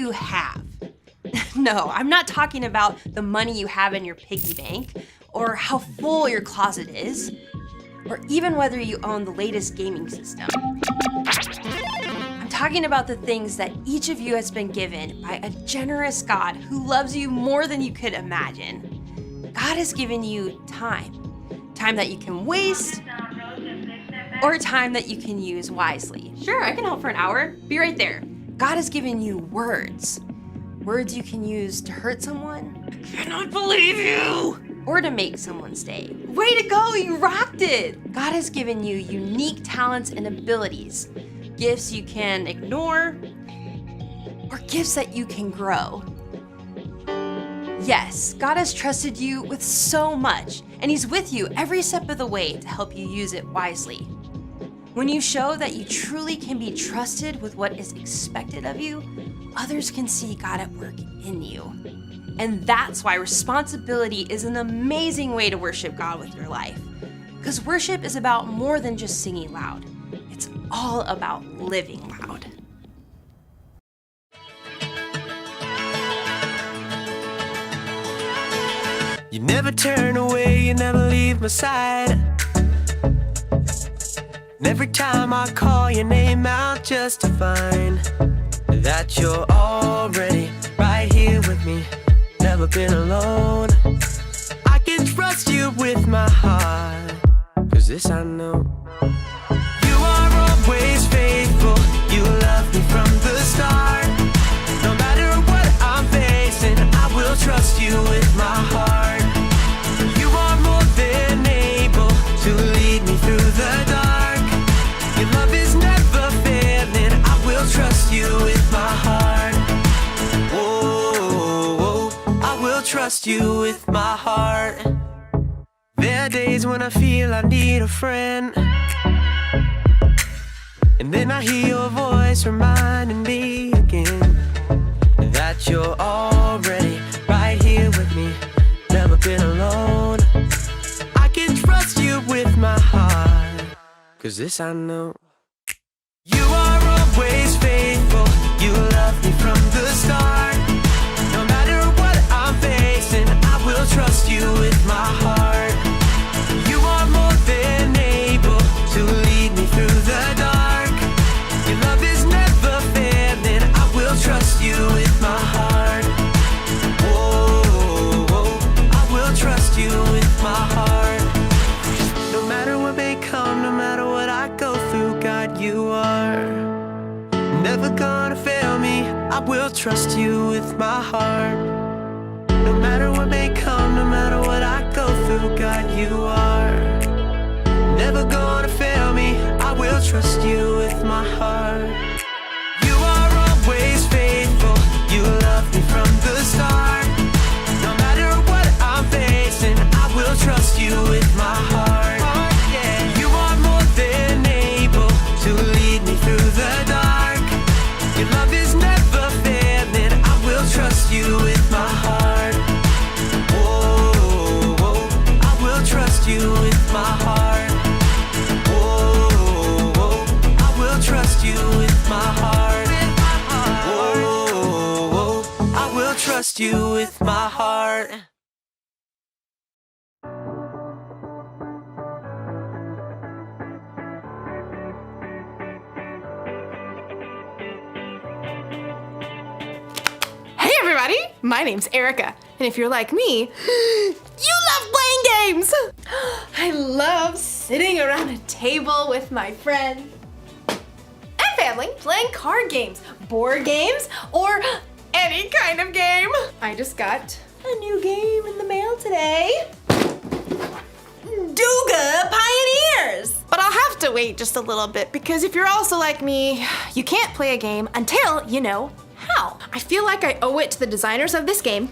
you have. No, I'm not talking about the money you have in your piggy bank, or how full your closet is, or even whether you own the latest gaming system. I'm talking about the things that each of you has been given by a generous God who loves you more than you could imagine. God has given you time that you can waste, or time that you can use wisely. Sure, I can help for an hour. Be right there. God has given you words you can use to hurt someone. I cannot believe you! Or to make someone stay. Way to go, you rocked it! God has given you unique talents and abilities, gifts you can ignore, or gifts that you can grow. Yes, God has trusted you with so much, and He's with you every step of the way to help you use it wisely. When you show that you truly can be trusted with what is expected of you, others can see God at work in you. And that's why responsibility is an amazing way to worship God with your life. Because worship is about more than just singing loud. It's all about living loud. You never turn away, you never leave my side. And every time I call your name out just to find that you're already right here with me, never been alone. I can trust you with my heart, 'cause this I know. You are always faithful, you love me from the start. No matter what I'm facing, I will trust you with my heart. You are more than able to lead me through the dark. Your love is never failing, I will trust you with my heart. Whoa, I will trust you with my heart. There are days when I feel I need a friend, and then I hear your voice reminding me again that you're already right here with me, never been alone. I can trust you with my heart, 'cause this I know. You are always faithful, you love me from the start. No matter what I'm facing, I will trust you with my heart. You are more than able to lead me through the dark. Your love is never failing, I will trust you with my heart. Whoa, I will trust you with my heart. No matter what may come, no matter what I go through, God, you are never gonna fail me, I will trust you with my heart. No matter what may come, no matter what I go through, God, you are never gonna fail me, I will trust you with my heart. You are always faithful, you love me from the start. No matter what I'm facing, I will trust you with my heart. You are more than able to lead me through the dark. Your love is never failing, I will trust you with my heart. Whoa, I will trust you with my heart. Whoa, I will trust you with my heart. Whoa, I will trust you with my heart. Hey everybody, my name's Erica, and if you're like me, you love playing games! I love sitting around a table with my friends and family playing card games, board games, or any kind of game. I just got a new game in the mail today. Duga Pioneers! But I'll have to wait just a little bit because if you're also like me, you can't play a game until you know how. I feel like I owe it to the designers of this game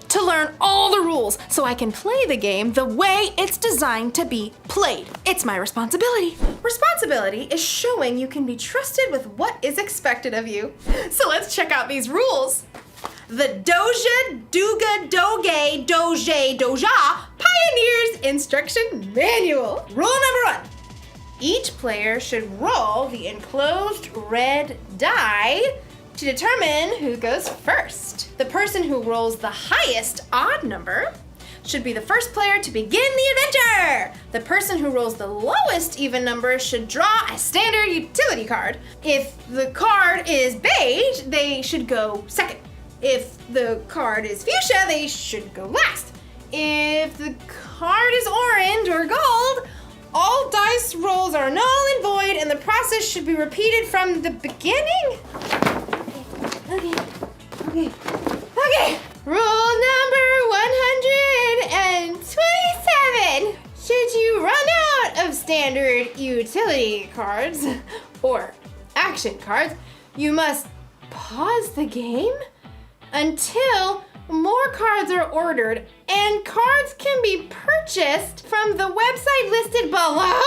to learn all the rules so I can play the game the way it's designed to be played. It's my responsibility. Responsibility is showing you can be trusted with what is expected of you. So let's check out these rules. The Doja, Duga, Doge, Doje, Doja Pioneers Instruction Manual. Rule number 1. Each player should roll the enclosed red die To determine who goes first, the person who rolls the highest odd number should be the first player to begin the adventure. The person who rolls the lowest even number should draw a standard utility card. If the card is beige, they should go second. If the card is fuchsia, they should go last. If the card is orange or gold, all dice rolls are null and void, and the process should be repeated from the beginning. Okay. Rule number 127. Should you run out of standard utility cards or action cards, you must pause the game until more cards are ordered, and cards can be purchased from the website listed below.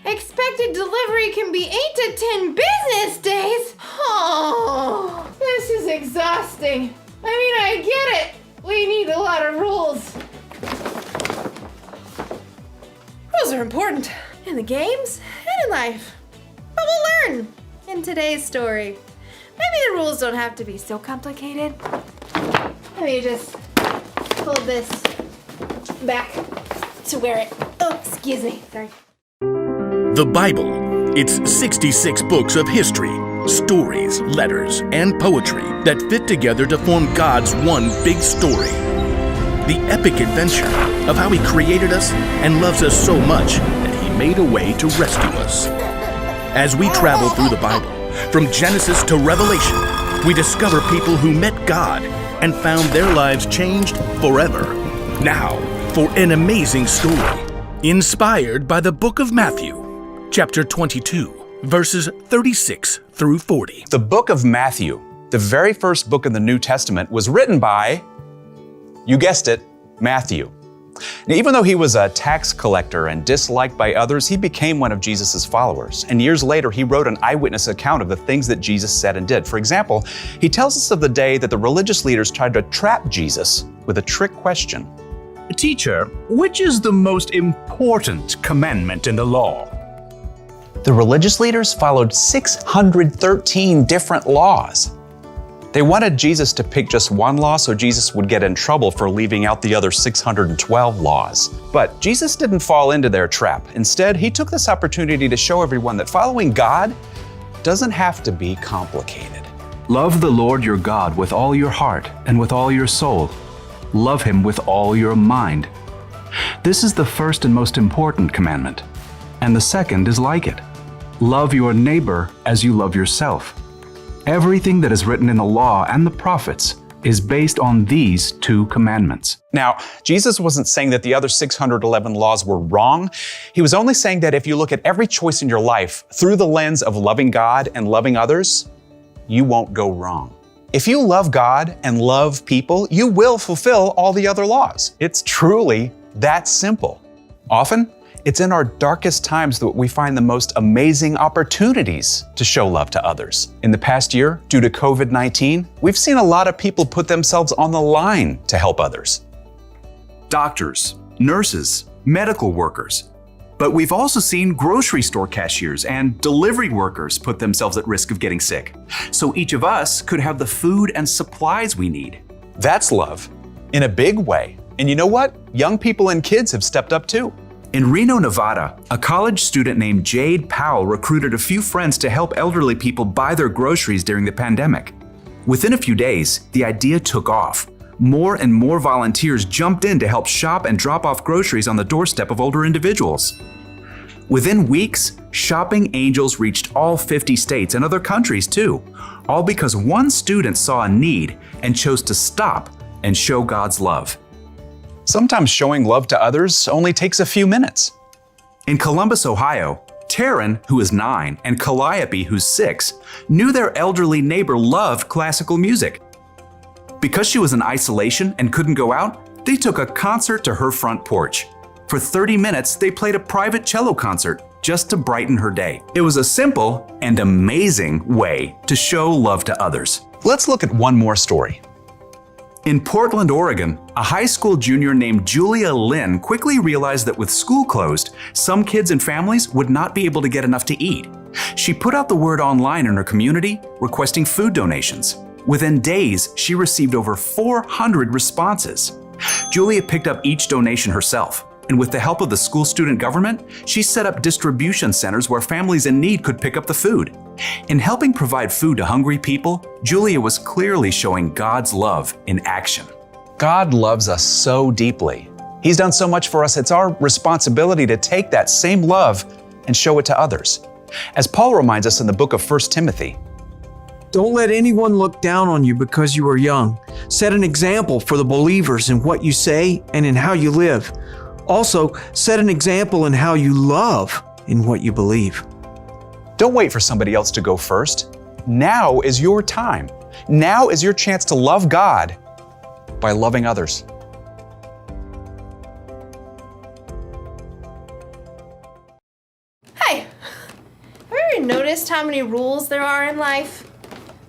Expected delivery can be 8 to 10 business days. Oh, this is exhausting. I get it. We need a lot of rules. Rules are important in the games and in life. But we'll learn in today's story. Maybe the rules don't have to be so complicated. Let me just pull this back to where it, excuse me, sorry. The Bible. It's 66 books of history, stories, letters, and poetry that fit together to form God's one big story. The epic adventure of how He created us and loves us so much that He made a way to rescue us. As we travel through the Bible, from Genesis to Revelation, we discover people who met God and found their lives changed forever. Now, for an amazing story, inspired by the book of Matthew, chapter 22, verses 36 through 40. The book of Matthew, the very first book in the New Testament, was written by, you guessed it, Matthew. Now, even though he was a tax collector and disliked by others, he became one of Jesus' followers. And years later, he wrote an eyewitness account of the things that Jesus said and did. For example, he tells us of the day that the religious leaders tried to trap Jesus with a trick question. Teacher, which is the most important commandment in the law? The religious leaders followed 613 different laws. They wanted Jesus to pick just one law so Jesus would get in trouble for leaving out the other 612 laws. But Jesus didn't fall into their trap. Instead, he took this opportunity to show everyone that following God doesn't have to be complicated. Love the Lord your God with all your heart and with all your soul. Love Him with all your mind. This is the first and most important commandment. And the second is like it. Love your neighbor as you love yourself. Everything that is written in the law and the prophets is based on these two commandments. Now, Jesus wasn't saying that the other 611 laws were wrong. He was only saying that if you look at every choice in your life through the lens of loving God and loving others, you won't go wrong. If you love God and love people, you will fulfill all the other laws. It's truly that simple. Often, it's in our darkest times that we find the most amazing opportunities to show love to others. In the past year, due to COVID-19, we've seen a lot of people put themselves on the line to help others. Doctors, nurses, medical workers. But we've also seen grocery store cashiers and delivery workers put themselves at risk of getting sick. So each of us could have the food and supplies we need. That's love in a big way. And you know what? Young people and kids have stepped up too. In Reno, Nevada, a college student named Jade Powell recruited a few friends to help elderly people buy their groceries during the pandemic. Within a few days, the idea took off. More and more volunteers jumped in to help shop and drop off groceries on the doorstep of older individuals. Within weeks, shopping angels reached all 50 states and other countries too, all because one student saw a need and chose to stop and show God's love. Sometimes showing love to others only takes a few minutes. In Columbus, Ohio, Taryn, who is 9, and Calliope, who's 6, knew their elderly neighbor loved classical music. Because she was in isolation and couldn't go out, they took a concert to her front porch. For 30 minutes, they played a private cello concert just to brighten her day. It was a simple and amazing way to show love to others. Let's look at one more story. In Portland, Oregon, a high school junior named Julia Lynn quickly realized that with school closed, some kids and families would not be able to get enough to eat. She put out the word online in her community, requesting food donations. Within days, she received over 400 responses. Julia picked up each donation herself, and with the help of the school student government, she set up distribution centers where families in need could pick up the food. In helping provide food to hungry people, Julia was clearly showing God's love in action. God loves us so deeply. He's done so much for us, it's our responsibility to take that same love and show it to others. As Paul reminds us in the book of 1 Timothy, Don't let anyone look down on you because you are young. Set an example for the believers in what you say and in how you live. Also, set an example in how you love in what you believe. don't wait for somebody else to go first. Now is your time. Now is your chance to love God by loving others. Hey, have you ever noticed how many rules there are in life?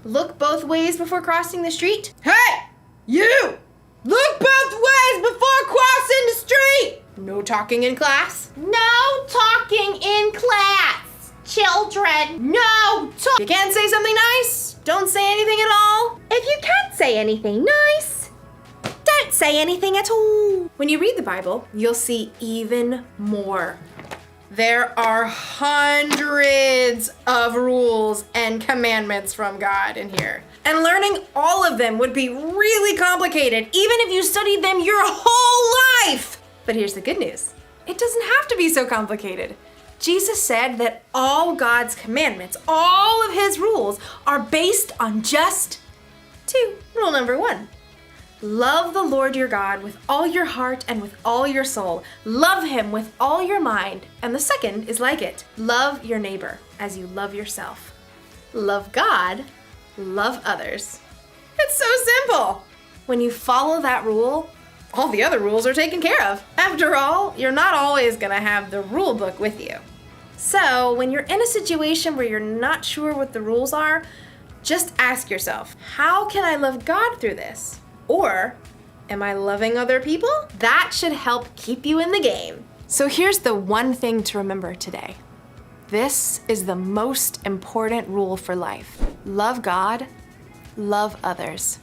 Look both ways before crossing the street. Hey, you! Look both ways before crossing the street! No talking in class. No talking in class. Children, no talk. You can't say something nice? Don't say anything at all. If you can't say anything nice, don't say anything at all. When you read the Bible, you'll see even more. There are hundreds of rules and commandments from God in here. And learning all of them would be really complicated, even if you studied them your whole life. But here's the good news. It doesn't have to be so complicated. Jesus said that all God's commandments, all of his rules, are based on just two. Rule number 1. Love the Lord your God with all your heart and with all your soul. Love him with all your mind. And the second is like it. Love your neighbor as you love yourself. Love God, love others. It's so simple. When you follow that rule, all the other rules are taken care of. After all, you're not always gonna have the rule book with you. So when you're in a situation where you're not sure what the rules are, just ask yourself, how can I love God through this? Or, am I loving other people? That should help keep you in the game. So here's the one thing to remember today. This is the most important rule for life. Love God, love others.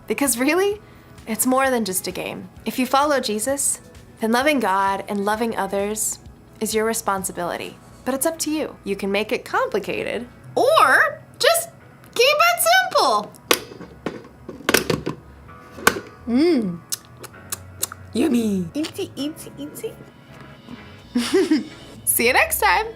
Because really, it's more than just a game. If you follow Jesus, then loving God and loving others is your responsibility. But it's up to you. You can make it complicated, or just keep it simple. Yummy. Eatsy, eatsy, eatsy. See you next time.